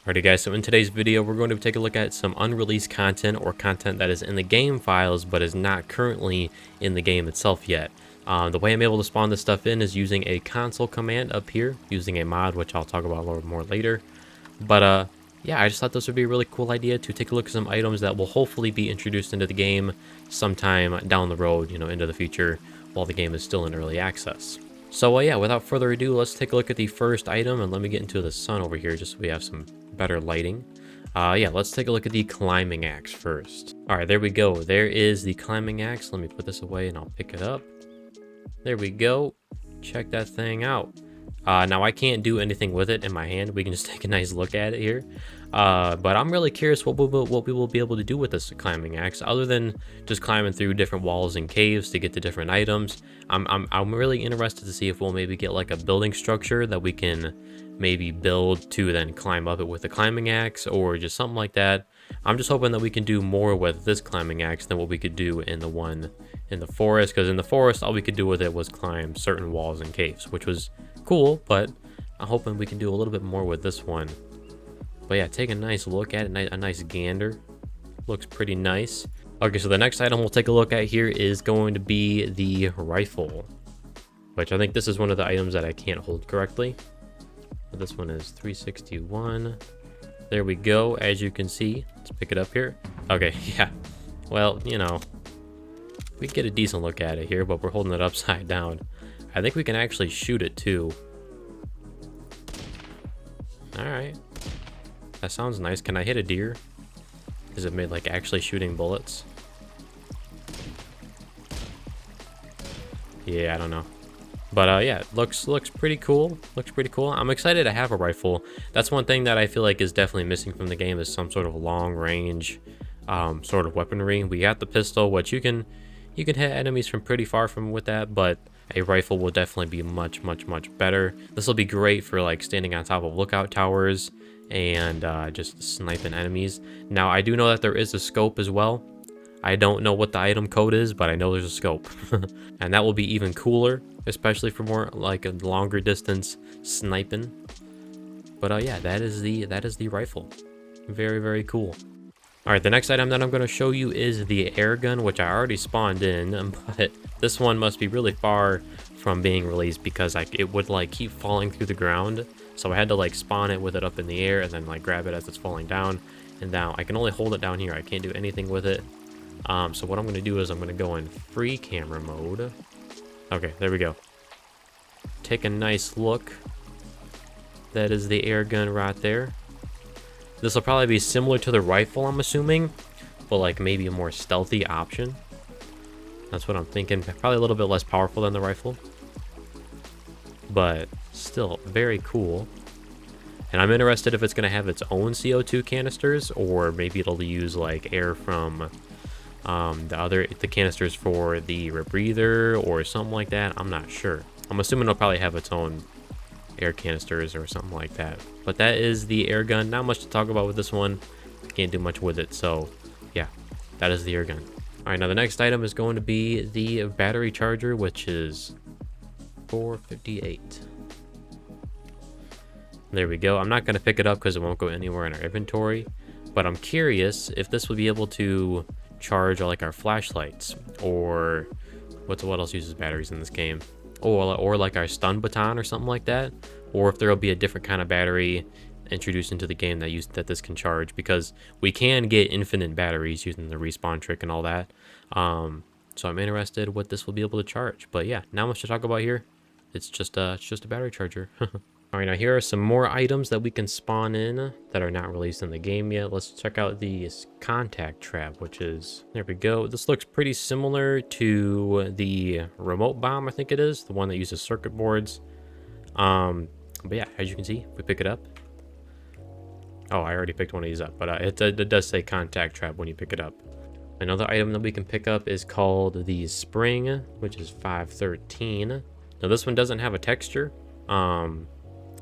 Alrighty guys, so in today's video we're going to take a look at some unreleased content or content that is in the game files but is not currently in the game itself yet. The way I'm able to spawn this stuff in is using a console command up here, using a mod which I'll talk about a little more later. But yeah, I just thought this would be a really cool idea to take a look at some items that will hopefully be introduced into the game sometime down the road, into the future while the game is still in early access. So yeah, without further ado, let's take a look at the first item, and let me get into the sun over here just so we have some better lighting. Yeah, let's take a look at the climbing axe first. All right, there we go. There is the climbing axe. Let me put this away and I'll pick it up. There we go. Check that thing out. Now I can't do anything with it in my hand. We can just take a nice look at it here. But I'm really curious what we will be able to do with this climbing axe, other than just climbing through different walls and caves to get to different items. I'm really interested to see if we'll maybe get like a building structure that we can maybe build to then climb up it with a climbing axe, or just something like that. I'm just hoping that we can do more with this climbing axe than what we could do in the one in the forest, because in the forest all we could do with it was climb certain walls and caves, which was cool, but I'm hoping we can do a little bit more with this one. But yeah, take a nice look at it, a nice gander. Looks pretty nice. Okay, so the next item we'll take a look at here is going to be the rifle, which I think this is one of the items that I can't hold correctly. But this one is 361. There we go, as you can see. Let's pick it up here. Okay, yeah. Well, we get a decent look at it here, but we're holding it upside down. I think we can actually shoot it too. Alright. That sounds nice. Can I hit a deer? Is it made like actually shooting bullets? Yeah, I don't know. But yeah, it looks pretty cool. Looks pretty cool. I'm excited to have a rifle. That's one thing that I feel like is definitely missing from the game, is some sort of long range sort of weaponry. We got the pistol, which you can hit enemies from pretty far from with that, but a rifle will definitely be much better. This will be great for like standing on top of lookout towers and just sniping enemies. Now I do know that there is a scope as well. I don't know what the item code is, but I know there's a scope. And that will be even cooler, especially for more like a longer distance sniping. But yeah, that is the rifle. Very cool. All right, the next item that I'm going to show you is the air gun, which I already spawned in, but this one must be really far from being released because it would like keep falling through the ground. So I had to like spawn it with it up in the air and then like grab it as it's falling down. And now I can only hold it down here. I can't do anything with it. So what I'm going to do is I'm going to go in free camera mode. Okay, there we go. Take a nice look. That is the air gun right there. This will probably be similar to the rifle, I'm assuming, but like maybe a more stealthy option. That's what I'm thinking. Probably a little bit less powerful than the rifle, but still very cool. And I'm interested if it's going to have its own CO2 canisters, or maybe it'll use like air from the canisters for the rebreather or something like that. I'm not sure. I'm assuming it'll probably have its own air canisters or something like that. But that is the air gun. Not much to talk about with this one. Can't do much with it. So yeah, that is the air gun. All right, now the next item is going to be the battery charger, which is 458. There we go. I'm not going to pick it up because it won't go anywhere in our inventory, but I'm curious if this will be able to charge like our flashlights, or what else uses batteries in this game, or like our stun baton or something like that, or if there will be a different kind of battery introduced into the game that this can charge, because we can get infinite batteries using the respawn trick and all that. So I'm interested what this will be able to charge. But yeah, not much to talk about here. It's just a battery charger. All right, now here are some more items that we can spawn in that are not released in the game yet. Let's check out the contact trap, which is, there we go. This looks pretty similar to the remote bomb, I think it is, the one that uses circuit boards. But yeah, as you can see, if we pick it up. Oh, I already picked one of these up, but it does say contact trap when you pick it up. Another item that we can pick up is called the spring, which is 513. Now this one doesn't have a texture.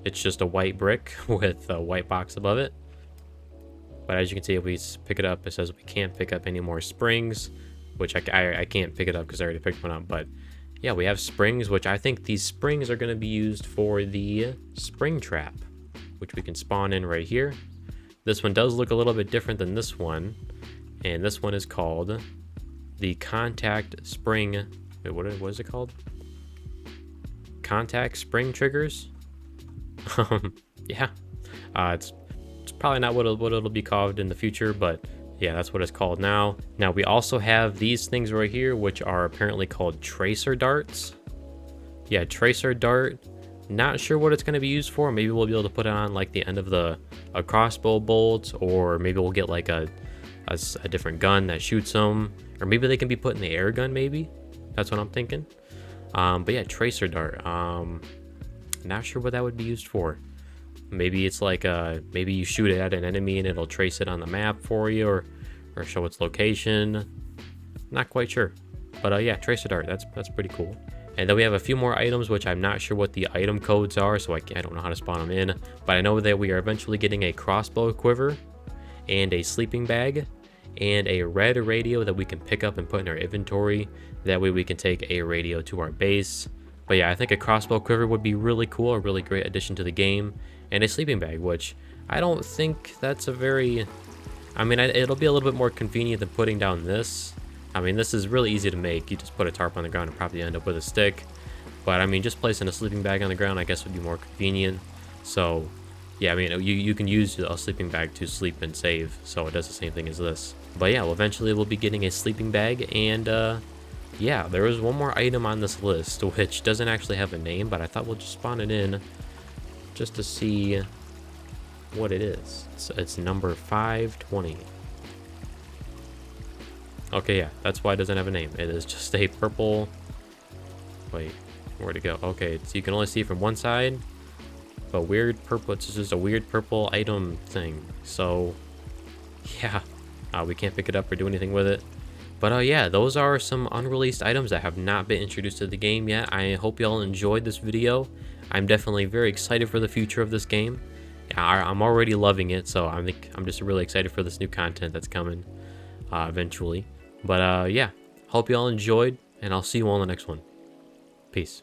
It's just a white brick with a white box above it. But as you can see, if we pick it up, it says we can't pick up any more springs, which I can't pick it up because I already picked one up. But yeah, we have springs, which I think these springs are going to be used for the spring trap, which we can spawn in right here. This one does look a little bit different than this one, and this one is called the Contact Spring. Wait, what is it called? Contact Spring Triggers. Yeah, it's probably not what it'll be called in the future, but yeah, that's what it's called now. Now we also have these things right here, which are apparently called tracer darts. Yeah, tracer dart. Not sure what it's going to be used for. Maybe we'll be able to put it on like the end of a crossbow bolt, or maybe we'll get like a different gun that shoots them, or maybe they can be put in the air gun. Maybe that's what I'm thinking. But yeah, tracer dart. Not sure what that would be used for. Maybe it's like maybe you shoot it at an enemy and it'll trace it on the map for you, or show its location. Not quite sure, but yeah, tracer dart. That's pretty cool. And then we have a few more items, which I'm not sure what the item codes are, so I don't know how to spawn them in. But I know that we are eventually getting a crossbow quiver, and a sleeping bag, and a red radio that we can pick up and put in our inventory. That way we can take a radio to our base. But yeah, I think a crossbow quiver would be really cool, a really great addition to the game. And a sleeping bag, which I don't think that's a very... I mean, it'll be a little bit more convenient than putting down this. I mean, this is really easy to make. You just put a tarp on the ground and probably end up with a stick. But I mean, just placing a sleeping bag on the ground, I guess, would be more convenient. So yeah, I mean, you can use a sleeping bag to sleep and save, so it does the same thing as this. But yeah, well, eventually we'll be getting a sleeping bag. And yeah, there is one more item on this list, which doesn't actually have a name, but I thought we'll just spawn it in just to see what it is. It's number 520. Okay, yeah, that's why it doesn't have a name. It is just a purple... Wait, where'd it go? Okay, so you can only see from one side. But weird purple, it's just a weird purple item thing. So, yeah, we can't pick it up or do anything with it. But yeah, those are some unreleased items that have not been introduced to the game yet. I hope y'all enjoyed this video. I'm definitely very excited for the future of this game. I'm already loving it, so I'm just really excited for this new content that's coming eventually. But yeah, hope y'all enjoyed, and I'll see you all in the next one. Peace.